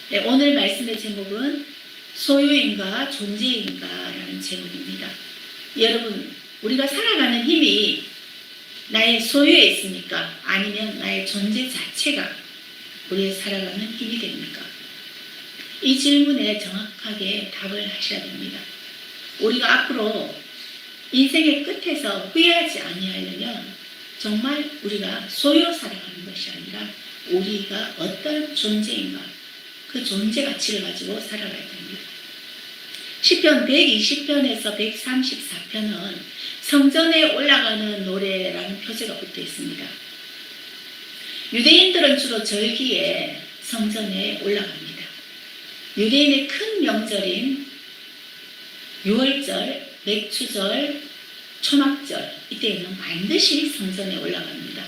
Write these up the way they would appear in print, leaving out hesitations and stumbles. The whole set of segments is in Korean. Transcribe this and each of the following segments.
네, 오늘 말씀의 제목은 소유인가 존재인가라는 제목입니다. 여러분, 우리가 살아가는 힘이 나의 소유에 있습니까? 아니면 나의 존재 자체가 우리의 살아가는 힘이 됩니까? 이 질문에 정확하게 답을 하셔야 됩니다. 우리가 앞으로 인생의 끝에서 후회하지 아니하려면 정말 우리가 소유로 살아가는 것이 아니라 우리가 어떤 존재인가, 그 존재 가치를 가지고 살아가야 됩니다. 시편 120편에서 134편은 성전에 올라가는 노래라는 표제가 붙어 있습니다. 유대인들은 주로 절기에 성전에 올라갑니다. 유대인의 큰 명절인 6월절, 맥추절, 초막절, 이때에는 반드시 성전에 올라갑니다.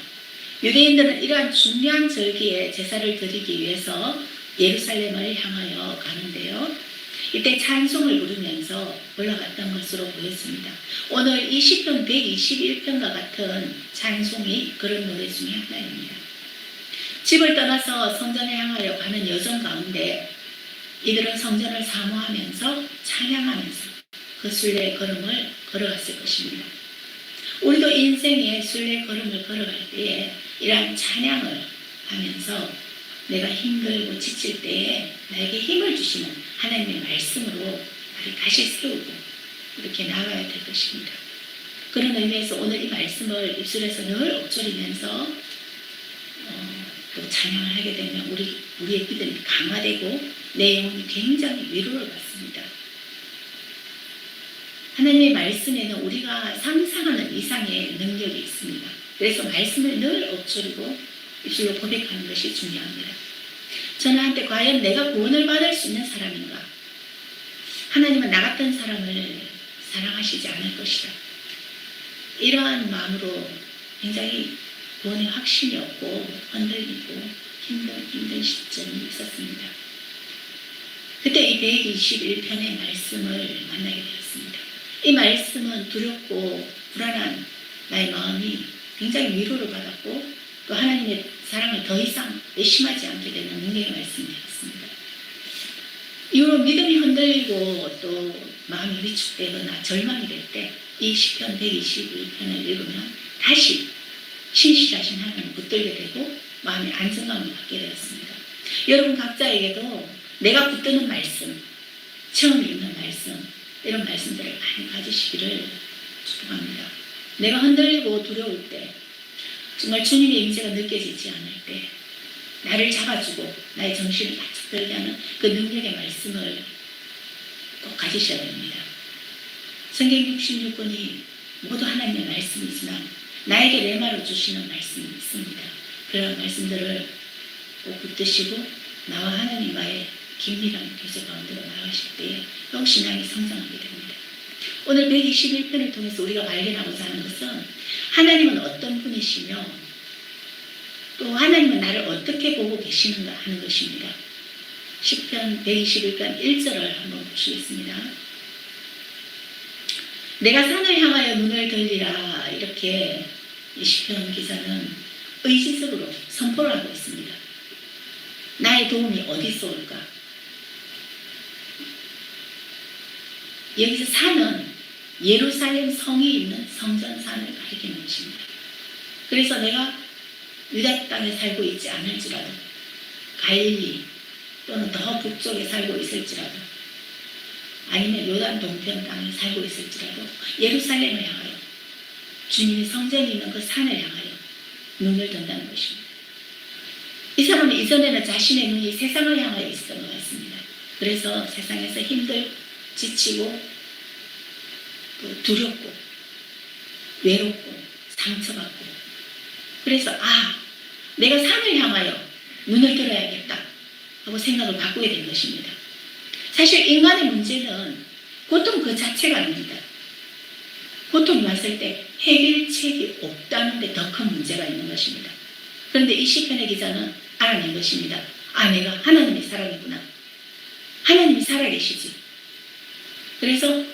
유대인들은 이러한 중요한 절기에 제사를 드리기 위해서 예루살렘을 향하여 가는데요. 이때 찬송을 부르면서 올라갔던 것으로 보였습니다. 오늘 이 시편 121편과 같은 찬송이 그런 노래 중에 하나입니다. 집을 떠나서 성전에 향하여 가는 여정 가운데 이들은 성전을 사모하면서 찬양하면서 그 순례의 걸음을 걸어갔을 것입니다. 우리도 인생의 순례의 걸음을 걸어갈 때에 이러한 찬양을 하면서 내가 힘들고 지칠 때에 나에게 힘을 주시는 하나님의 말씀으로 나를 다시 세우고 이렇게 나아가야 될 것입니다. 그런 의미에서 오늘 이 말씀을 입술에서 늘 읊조리면서 또 찬양을 하게 되면 우리의 믿음이 강화되고 내 영혼이 굉장히 위로를 받습니다. 하나님의 말씀에는 우리가 상상하는 이상의 능력이 있습니다. 그래서 말씀을 늘 읊조리고 입술로 고백하는 것이 중요합니다. 저는 한때 과연 내가 구원을 받을 수 있는 사람인가? 하나님은 나 같은 사람을 사랑하시지 않을 것이다. 이러한 마음으로 굉장히 구원의 확신이 없고 흔들리고 힘든 시점이 있었습니다. 그때 이 121편의 말씀을 만나게 되었습니다. 이 말씀은 두렵고 불안한 나의 마음이 굉장히 위로를 받았고 또 하나님의 사랑을 더 이상 의심하지 않게 되는 능력의 말씀이 되었습니다. 이후로 믿음이 흔들리고 또 마음이 위축되거나 절망이 될 때 이 시편 121편을 읽으면 다시 신실하신 하나님을 붙들게 되고 마음의 안정감을 갖게 되었습니다. 여러분 각자에게도 내가 붙드는 말씀, 처음 읽는 말씀, 이런 말씀들을 많이 가지시기를 축복합니다. 내가 흔들리고 두려울 때 정말 주님의 임재가 느껴지지 않을 때 나를 잡아주고 나의 정신을 바짝 들게 하는 그 능력의 말씀을 꼭 가지셔야 됩니다. 성경 66권이 모두 하나님의 말씀이지만 나에게 레마로 주시는 말씀이 있습니다. 그런 말씀들을 꼭 붙드시고 나와 하나님과의 긴밀한 교제 가운데로 나가실 때에 더욱 신앙이 성장하게 됩니다. 오늘 121편을 통해서 우리가 발견하고자 하는 것은 하나님은 어떤 분이시며 또 하나님은 나를 어떻게 보고 계시는가 하는 것입니다. 시편 121편 1절을 한번 보시겠습니다. 내가 산을 향하여 눈을 들리라, 이렇게 이 시편 기자는 의지적으로 선포를 하고 있습니다. 나의 도움이 어디서 올까? 여기서 산은 예루살렘 성이 있는 성전산을 가리키는 것입니다. 그래서 내가 유다 땅에 살고 있지 않을지라도 갈릴리 또는 더 북쪽에 살고 있을지라도 아니면 요단 동편 땅에 살고 있을지라도 예루살렘을 향하여 주님의 성전이 있는 그 산을 향하여 눈을 든다는 것입니다. 이 사람은 이전에는 자신의 눈이 세상을 향하여 있었던 것 같습니다. 그래서 세상에서 힘들고 지치고 또 두렵고 외롭고 상처받고 그래서 내가 산을 향하여 눈을 들어야겠다 하고 생각을 바꾸게 된 것입니다. 사실 인간의 문제는 고통 그 자체가 아닙니다. 고통이 왔을 때 해결책이 없다는 데 더 큰 문제가 있는 것입니다. 그런데 이 시편의 기자는 알아낸 것입니다. 내가 하나님이 살아계구나. 하나님이 살아계시지. 그래서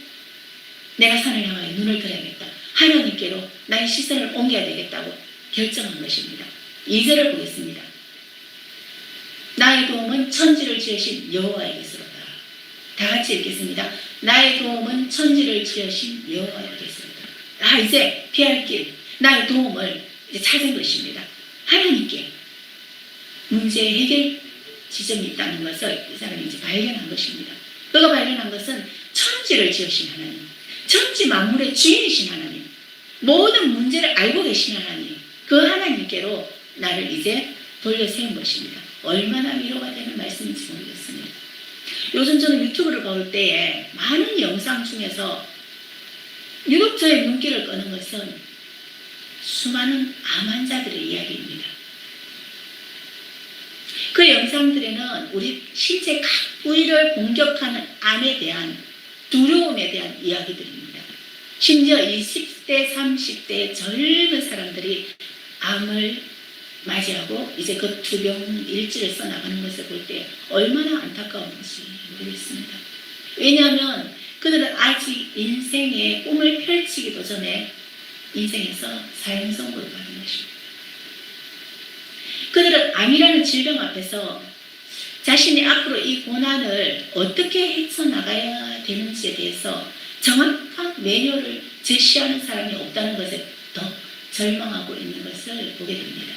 내가 산을 향하여 눈을 들어야겠다. 하나님께로 나의 시선을 옮겨야 되겠다고 결정한 것입니다. 2절을 보겠습니다. 나 나의 도움은 천지를 지으신 여호와에게서로다. 다 같이 읽겠습니다. 나의 도움은 천지를 지으신 여호와에게서로다. 이제 피할 길, 나의 도움을 이제 찾은 것입니다. 하나님께 문제 해결 지점이 있다는 것을 이 사람이 이제 발견한 것입니다. 그가 발견한 것은 천지를 지으신 하나님, 천지 만물의 주인이신 하나님, 모든 문제를 알고 계신 하나님, 그 하나님께로 나를 이제 돌려 세운 것입니다. 얼마나 위로가 되는 말씀인지 모르겠습니다. 요즘 저는 유튜브를 볼 때에 많은 영상 중에서 유독 저의 눈길을 끄는 것은 수많은 암 환자들의 이야기입니다. 그 영상들에는 우리 신체 각 부위를 공격하는 암에 대한 두려움에 대한 이야기들입니다. 심지어 20대, 30대 젊은 사람들이 암을 맞이하고 이제 그 투병 일지를 써나가는 것을 볼 때 얼마나 안타까운지 모르겠습니다. 왜냐하면 그들은 아직 인생의 꿈을 펼치기도 전에 인생에서 사형선고를 받은 것입니다. 그들은 암이라는 질병 앞에서 자신이 앞으로 이 고난을 어떻게 헤쳐나가야 되는지에 대해서 정확한 매뉴얼을 제시하는 사람이 없다는 것에 더 절망하고 있는 것을 보게 됩니다.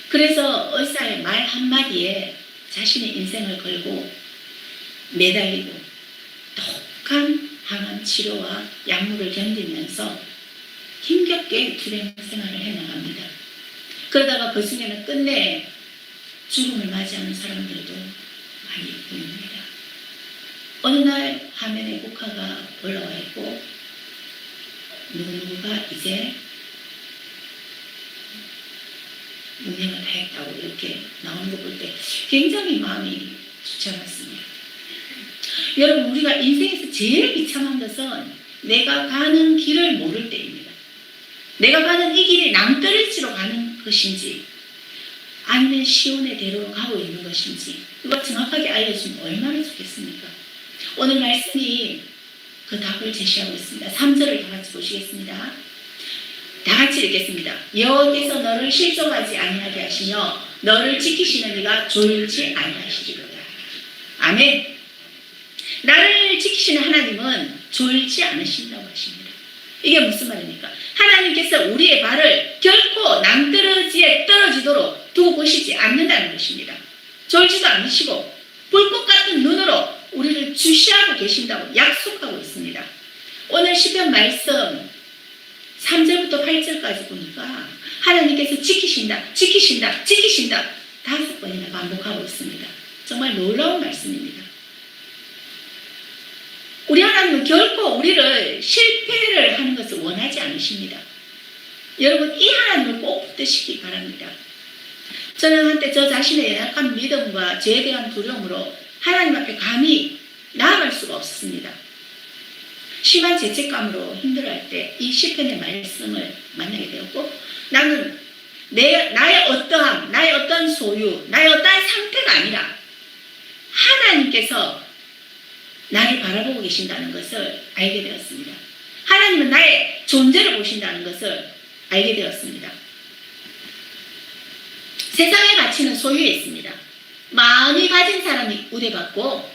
그래서 의사의 말 한마디에 자신의 인생을 걸고 매달리고 독한 항암 치료와 약물을 견디면서 힘겹게 투병 생활을 해나갑니다. 그러다가 그 중에는 끝내 죽음을 맞이하는 사람들도 많이 보입니다. 어느 날 화면에 국화가 올라와 있고 누구누구가 이제 운명을 다했다고 이렇게 나오는 거 볼 때 굉장히 마음이 수차했습니다. 여러분, 우리가 인생에서 제일 비참한 것은 내가 가는 길을 모를 때입니다. 내가 가는 이 길이 낭떠러지로 가는 것인지 아니면 시온의 대로로 가고 있는 것인지 이거 정확하게 알려주면 얼마나 좋겠습니까? 오늘 말씀이 그 답을 제시하고 있습니다. 3절을 다 같이 보시겠습니다. 다 같이 읽겠습니다. 여호와께서 너를 실족하지 아니하게 하시며 너를 지키시는 이가 졸지 아니하시리로다. 아멘. 나를 지키시는 하나님은 졸지 않으신다고 하십니다. 이게 무슨 말입니까? 하나님께서 우리의 발을 결코 낭떠러지에 떨어지도록 두고 보시지 않는다는 것입니다. 졸지도 않으시고 불꽃 같은 눈으로 우리를 주시하고 계신다고 약속하고 있습니다. 오늘 시편 말씀 3절부터 8절까지 보니까 하나님께서 지키신다, 지키신다, 지키신다 5번이나 반복하고 있습니다. 정말 놀라운 말씀입니다. 우리 하나님은 결코 우리를 실패를 하는 것을 원하지 않으십니다. 여러분, 이 하나님을 꼭 붙드시기 바랍니다. 저는 한때 저 자신의 연약한 믿음과 죄에 대한 두려움으로 하나님 앞에 감히 나아갈 수가 없었습니다. 심한 죄책감으로 힘들어할 때 이 시편의 말씀을 만나게 되었고, 나는 나의 어떠함, 나의 어떤 소유, 나의 어떠한 상태가 아니라 하나님께서 나를 바라보고 계신다는 것을 알게 되었습니다. 하나님은 나의 존재를 보신다는 것을 알게 되었습니다. 세상의 가치는 소유에 있습니다. 마음이 가진 사람이 우대받고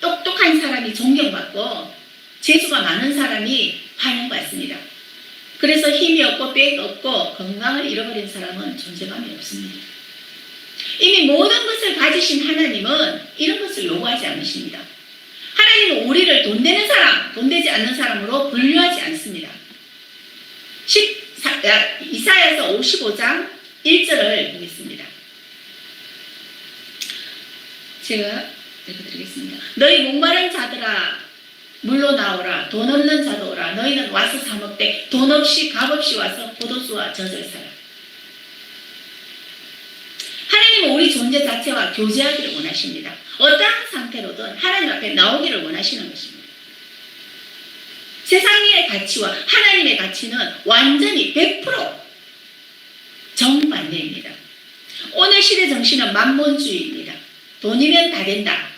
똑똑한 사람이 존경받고 재주가 많은 사람이 환영받습니다. 그래서 힘이 없고 빽 없고 건강을 잃어버린 사람은 존재감이 없습니다. 이미 모든 것을 가지신 하나님은 이런 것을 요구하지 않으십니다. 하나님은 우리를 돈 되는 사람, 돈 되지 않는 사람으로 분류하지 않습니다. 이사야서 55장 1절을 보겠습니다. 제가 읽어드리겠습니다. 너희 목마른 자들아 물로 나오라. 돈 없는 자도 오라. 너희는 와서 사 먹되 돈 없이 값 없이 와서 포도주와 젖을 사라. 하나님은 우리 존재 자체와 교제하기를 원하십니다. 어떠한 상태로든 하나님 앞에 나오기를 원하시는 것입니다. 세상의 가치와 하나님의 가치는 완전히 100% 정반대입니다. 오늘 시대 정신은 만몬주의입니다. 돈이면 다 된다.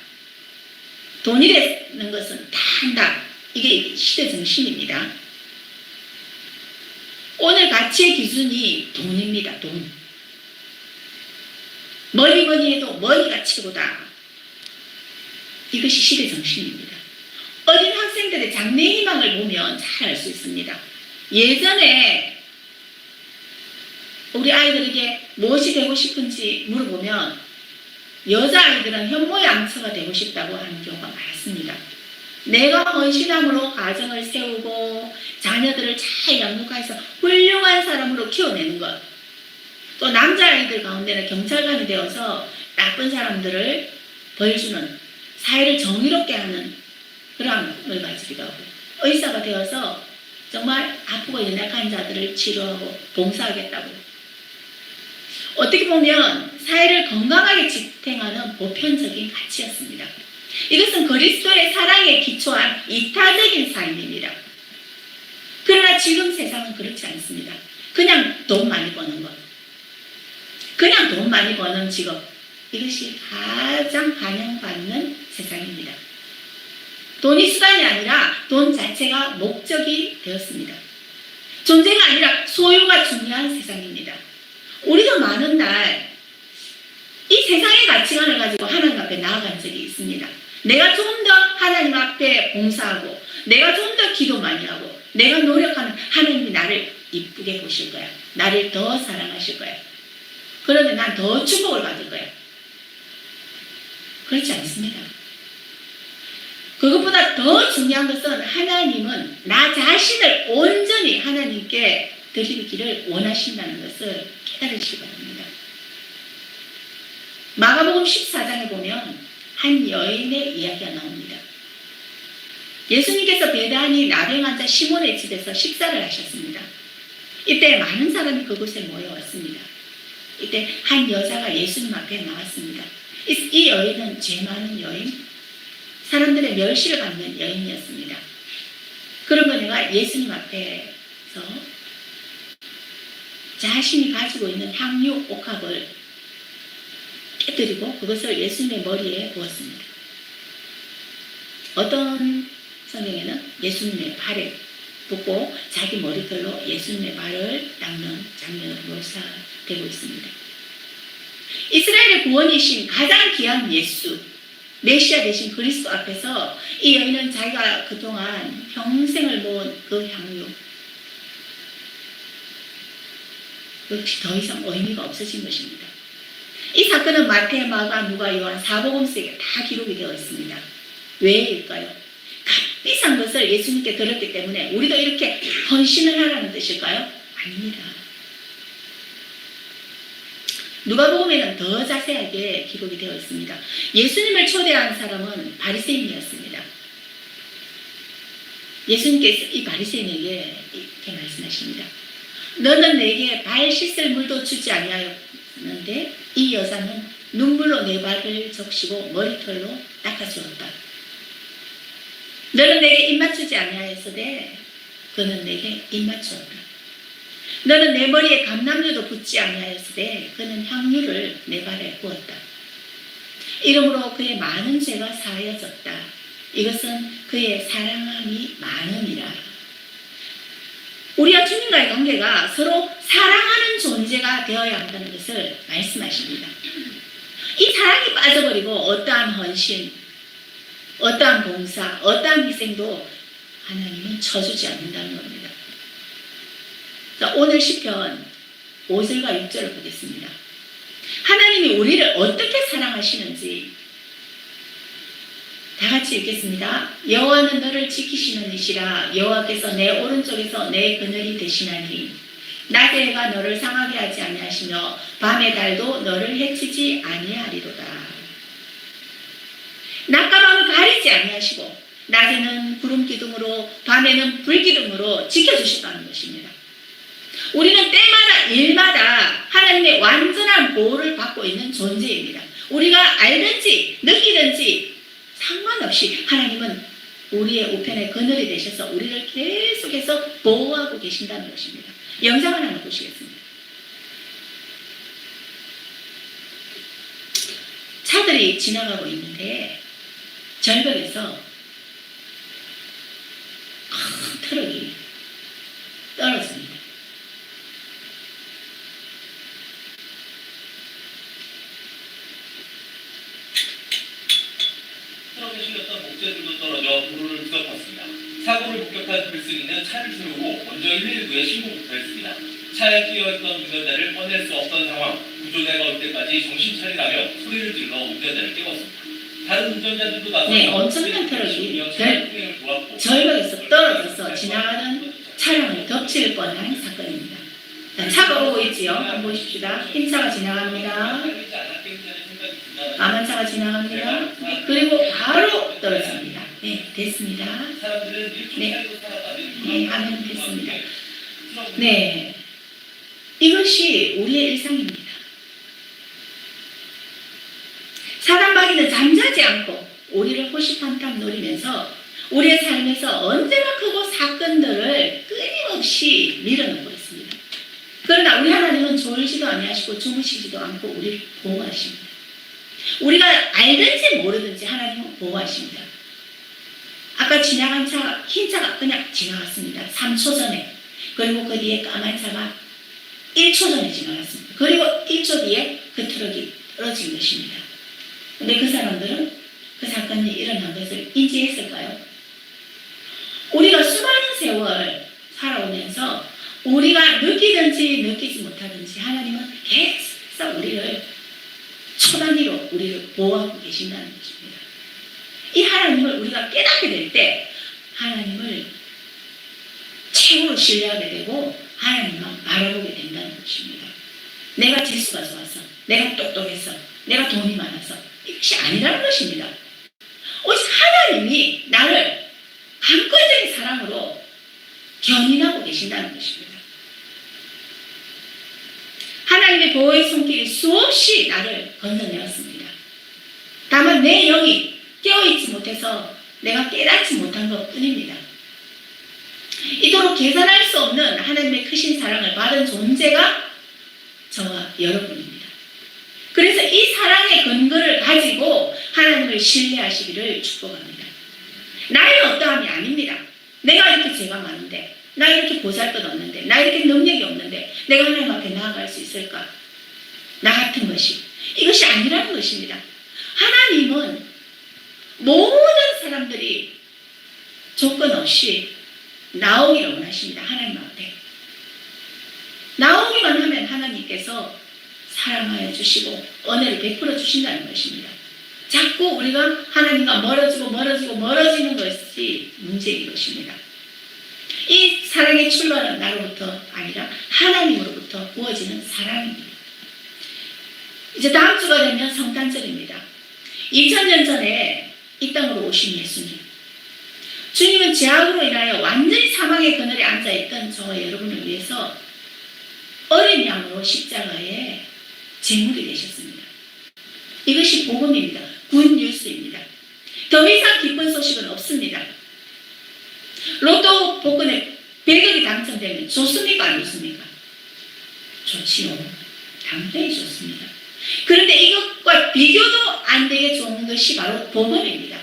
돈이 되는 것은 다 한다. 이게 시대 정신입니다. 오늘 가치의 기준이 돈입니다. 돈. 뭐니 해도 머리가 최고다. 이것이 시대 정신입니다. 어린 학생들의 장래 희망을 보면 잘 알 수 있습니다. 예전에 우리 아이들에게 무엇이 되고 싶은지 물어보면 여자아이들은 현모양처가 되고 싶다고 하는 경우가 많습니다. 내가 헌신함으로 가정을 세우고 자녀들을 잘 양육해서 훌륭한 사람으로 키워내는 것. 또 남자아이들 가운데는 경찰관이 되어서 나쁜 사람들을 벌주는, 사회를 정의롭게 하는 그런 걸 가지기도 하고, 의사가 되어서 정말 아프고 연약한 자들을 치료하고 봉사하겠다고. 어떻게 보면 사회를 건강하게 지탱하는 보편적인 가치였습니다. 이것은 그리스도의 사랑에 기초한 이타적인 삶입니다. 그러나 지금 세상은 그렇지 않습니다. 그냥 돈 많이 버는 것, 그냥 돈 많이 버는 직업, 이것이 가장 반영받는 세상입니다. 돈이 수단이 아니라 돈 자체가 목적이 되었습니다. 존재가 아니라 소유가 중요한 세상입니다. 우리도 많은 날 이 세상의 가치관을 가지고 하나님 앞에 나아간 적이 있습니다. 내가 좀 더 하나님 앞에 봉사하고, 내가 좀 더 기도 많이 하고, 내가 노력하면 하나님이 나를 이쁘게 보실 거야. 나를 더 사랑하실 거야. 그러면 난 더 축복을 받을 거야. 그렇지 않습니다. 그것보다 더 중요한 것은 하나님은 나 자신을 온전히 하나님께 드리기를 원하신다는 것을 깨달으시기 바랍니다. 마가복음 14장에 보면 한 여인의 이야기가 나옵니다. 예수님께서 베다니 나병 환자 시몬의 집에서 식사를 하셨습니다. 이때 많은 사람이 그곳에 모여왔습니다. 이때 한 여자가 예수님 앞에 나왔습니다. 이 여인은 죄 많은 여인, 사람들의 멸시를 받는 여인이었습니다. 그런 그녀가 예수님 앞에서 자신이 가지고 있는 향유 옥합을 깨뜨리고 그것을 예수님의 머리에 부었습니다. 어떤 성경에는 예수님의 발에 붓고 자기 머리털로 예수님의 발을 닦는 장면으로 묘사되고 있습니다. 이스라엘의 구원이신 가장 귀한 예수, 메시아 되신 그리스도 앞에서 이 여인은 자기가 그동안 평생을 모은 그 향유, 그것이 더 이상 의미가 없어진 것입니다. 이 사건은 마태, 마가, 누가, 요한, 사복음서에 다 기록이 되어 있습니다. 왜일까요? 값비싼 것을 예수님께 들었기 때문에 우리도 이렇게 헌신을 하라는 뜻일까요? 아닙니다. 누가복음에는 더 자세하게 기록이 되어 있습니다. 예수님을 초대한 사람은 바리새인이었습니다. 예수님께서 이 바리새인에게 이렇게 말씀하십니다. 너는 내게 발 씻을 물도 주지 아니하였는데 이 여자는 눈물로 내 발을 적시고 머리털로 닦아주었다. 너는 내게 입맞추지 아니하였으되 그는 내게 입맞추었다. 너는 내 머리에 감람류도 붓지 아니하였으되 그는 향유를 내 발에 부었다. 이러므로 그의 많은 죄가 사하여졌다. 이것은 그의 사랑함이 많음이라. 우리와 주님과의 관계가 서로 사랑하는 존재가 되어야 한다는 것을 말씀하십니다. 이 사랑이 빠져버리고 어떠한 헌신, 어떠한 봉사, 어떠한 희생도 하나님은 쳐주지 않는다는 겁니다. 자, 오늘 시편 5절과 6절을 보겠습니다. 하나님이 우리를 어떻게 사랑하시는지 다 같이 읽겠습니다. 여호와는 너를 지키시는 이시라. 여호와께서 내 오른쪽에서 내 그늘이 되시나니 낮의 해가 너를 상하게 하지 아니하시며 밤의 달도 너를 해치지 아니하리로다. 낮과 밤을 가리지 아니하시고 낮에는 구름 기둥으로 밤에는 불 기둥으로 지켜주신다는 것입니다. 우리는 때마다 일마다 하나님의 완전한 보호를 받고 있는 존재입니다. 우리가 알든지 느끼든지 상관없이 하나님은 우리의 우편의 그늘이 되셔서 우리를 계속해서 보호하고 계신다는 것입니다. 영상을 하나 보시겠습니다. 차들이 지나가고 있는데 절벽에서 큰 트럭이 떨어집니다. 도로를 뒤덮었습니다. 사고를 목격한 글쓴이는 차를 세우고 먼저 119에 신고부터 했습니다. 차에 끼어있던 운전자를 꺼낼 수 없던 상황, 구조대가 올 때까지 정신 차리라며 소리를 질러 운전자를 깨웠습니다. 다른 운전자들도 나서 네, 엄청난 트럭이 절벽에서 떨어져서 지나가는 차량을 덮칠 뻔한 사건입니다. 자, 차가 오고 있지요. 한번 보십시다. 흰 차가 지나갑니다. 까만 차가 지나갑니다. 그리고 바로 떨어집니다. 네, 됐습니다. 네, 네, 하면 됐습니다. 네, 이것이 우리의 일상입니다. 사단마귀는 잠자지 않고 우리를 호시탐탐 노리면서 우리의 삶에서 언제나 크고 사건들을 끊임없이 밀어넣고 있습니다. 그러나 우리 하나님은 졸지도 아니하시고 주무시지도 않고 우리를 보호하십니다. 우리가 알든지 모르든지 하나님은 보호하십니다. 아까 지나간 차, 흰 차가 그냥 지나갔습니다. 3초 전에. 그리고 그 뒤에 까만 차가 1초 전에 지나갔습니다. 그리고 1초 뒤에 그 트럭이 떨어진 것입니다. 근데 그 사람들은 그 사건이 일어난 것을 인지했을까요? 우리가 수많은 세월 살아오면서 우리가 느끼든지 느끼지 못하든지 하나님은 계속 우리를 초단위로 우리를 보호하고 계신다는 것입니다. 이 하나님을 우리가 깨닫게 될 때 하나님을 최고로 신뢰하게 되고 하나님만 바라보게 된다는 것입니다. 내가 재수가 좋아서, 내가 똑똑해서, 내가 돈이 많아서 이것이 아니라는 것입니다. 오직 하나님이 나를 강권적인 사랑으로 견인하고 계신다는 것입니다. 하나님의 보호의 손길이 수없이 나를 건져내었습니다. 다만 내 영이 깨어있지 못해서 내가 깨닫지 못한 것 뿐입니다. 이토록 계산할 수 없는 하나님의 크신 사랑을 받은 존재가 저와 여러분입니다. 그래서 이 사랑의 근거를 가지고 하나님을 신뢰하시기를 축복합니다. 나의 어떠함이 아닙니다. 내가 이렇게 죄가 많은데, 나 이렇게 보잘것없는데, 나 이렇게 능력이 없는데 내가 하나님 앞에 나아갈 수 있을까? 나 같은 것이. 이것이 아니라는 것입니다. 하나님은 모든 사람들이 조건 없이 나오기를 원하십니다. 하나님 앞에. 나오기만 하면 하나님께서 사랑하여 주시고 은혜를 베풀어 주신다는 것입니다. 자꾸 우리가 하나님과 멀어지는 것이 문제인 것입니다. 이 사랑의 출발은 나로부터 아니라 하나님으로부터 부어지는 사랑입니다. 이제 다음 주가 되면 성탄절입니다. 2000년 전에 이 땅으로 오신 예수님. 주님은 죄악으로 인하여 완전히 사망의 그늘에 앉아있던 저와 여러분을 위해서 어린 양으로 십자가에 제물이 되셨습니다. 이것이 복음입니다. 굿뉴스입니다. 더 이상 기쁜 소식은 없습니다. 로또 복권에 100억이 당첨되면 좋습니까? 안 좋습니까? 좋지요. 당연히 좋습니다. 그런데 이것과 비교도 안 되게 좋은 것이 바로 복음입니다.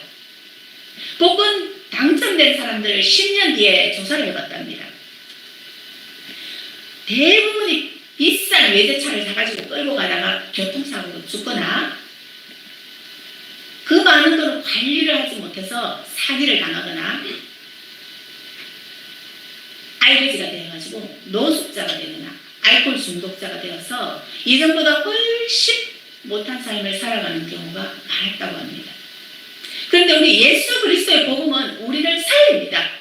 복권 당첨된 사람들을 10년 뒤에 조사를 해봤답니다. 대부분이 비싼 외제차를 사가지고 끌고 가다가 교통사고로 죽거나 그 많은 돈을 관리를 하지 못해서 사기를 당하거나 알배지가 되어가지고 노숙자가 되거나 알코올 중독자가 되어서 이전보다 훨씬 못한 삶을 살아가는 경우가 많았다고 합니다. 그런데 우리 예수 그리스도의 복음은 우리를 살립니다.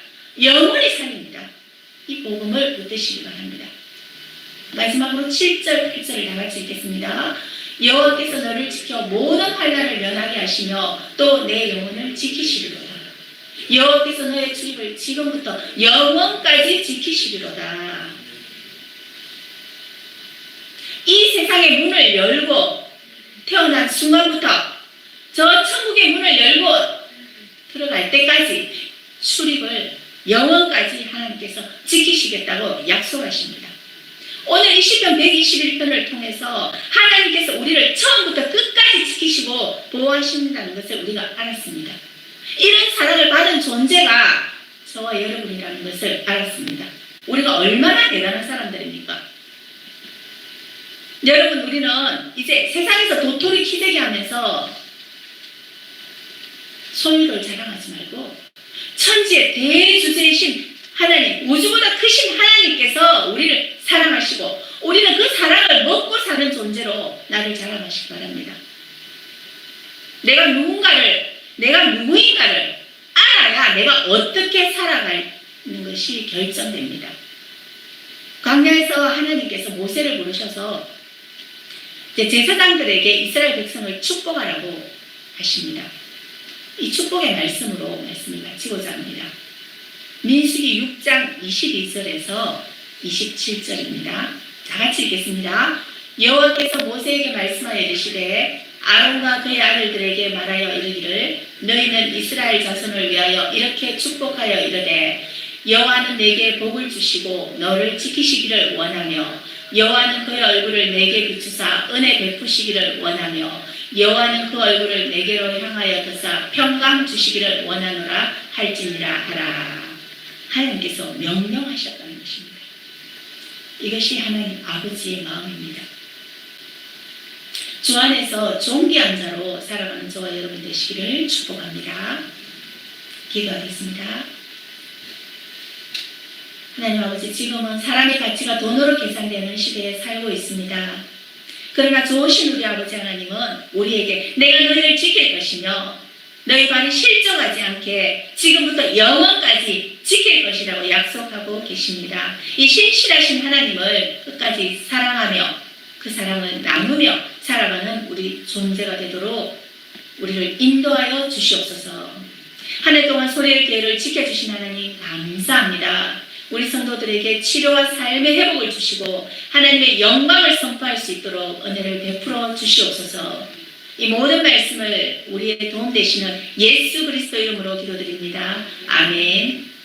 영원히 살립니다. 이 복음을 붙드시기 바랍니다. 마지막으로 7절, 8절을 다 같이 읽겠습니다. 여호와께서 너를 지켜 모든 환난을 면하게 하시며 또 내 영혼을 지키시리로다. 여호와께서 너의 출입을 지금부터 영원까지 지키시리로다. 이 세상의 문을 열고 태어난 순간부터 저 천국의 문을 열고 들어갈 때까지 출입을 영원까지 하나님께서 지키시겠다고 약속하십니다. 오늘 이 시편 121편을 통해서 하나님께서 우리를 처음부터 끝까지 지키시고 보호하신다는 것을 우리가 알았습니다. 이런 사랑을 받은 존재가 저와 여러분이라는 것을 알았습니다. 우리가 얼마나 대단한 사람들입니까? 여러분, 우리는 이제 세상에서 도토리 키재기 하면서 소유를 자랑하지 말고 천지의 대주제이신 하나님, 우주보다 크신 하나님께서 우리를 사랑하시고 우리는 그 사랑을 먹고 사는 존재로 나를 자랑하시기 바랍니다. 내가 누구인가를 알아야 내가 어떻게 살아가는 것이 결정됩니다. 광야에서 하나님께서 모세를 부르셔서 제사장들에게 이스라엘 백성을 축복하라고 하십니다. 이 축복의 말씀으로 말씀을 마치고자 합니다. 민수기 6장 22절에서 27절입니다. 다 같이 읽겠습니다. 여호와께서 모세에게 말씀하여 이르시되 아론과 그의 아들들에게 말하여 이르기를 너희는 이스라엘 자손을 위하여 이렇게 축복하여 이르되 여호와는 내게 복을 주시고 너를 지키시기를 원하며 여호와는 그의 얼굴을 내게 비추사 은혜 베푸시기를 원하며 여호와는 그 얼굴을 내게로 향하여 드사 평강 주시기를 원하노라 할지니라 하라. 하나님께서 명령하셨다는 것입니다. 이것이 하나님 아버지의 마음입니다. 주 안에서 존귀한 자로 살아가는 저와 여러분 되시기를 축복합니다. 기도하겠습니다. 하나님 아버지, 지금은 사람의 가치가 돈으로 계산되는 시대에 살고 있습니다. 그러나 좋으신 우리 아버지 하나님은 우리에게 내가 너희를 지킬 것이며 너희 발이 실족하지 않게 지금부터 영원까지 지킬 것이라고 약속하고 계십니다. 이 신실하신 하나님을 끝까지 사랑하며 그 사랑을 나누며 살아가는 우리 존재가 되도록 우리를 인도하여 주시옵소서. 한 해 동안 소리의 교회를 지켜주신 하나님 감사합니다. 우리 성도들에게 치료와 삶의 회복을 주시고 하나님의 영광을 선포할 수 있도록 은혜를 베풀어 주시옵소서. 이 모든 말씀을 우리의 도움 되시는 예수 그리스도 이름으로 기도드립니다. 아멘.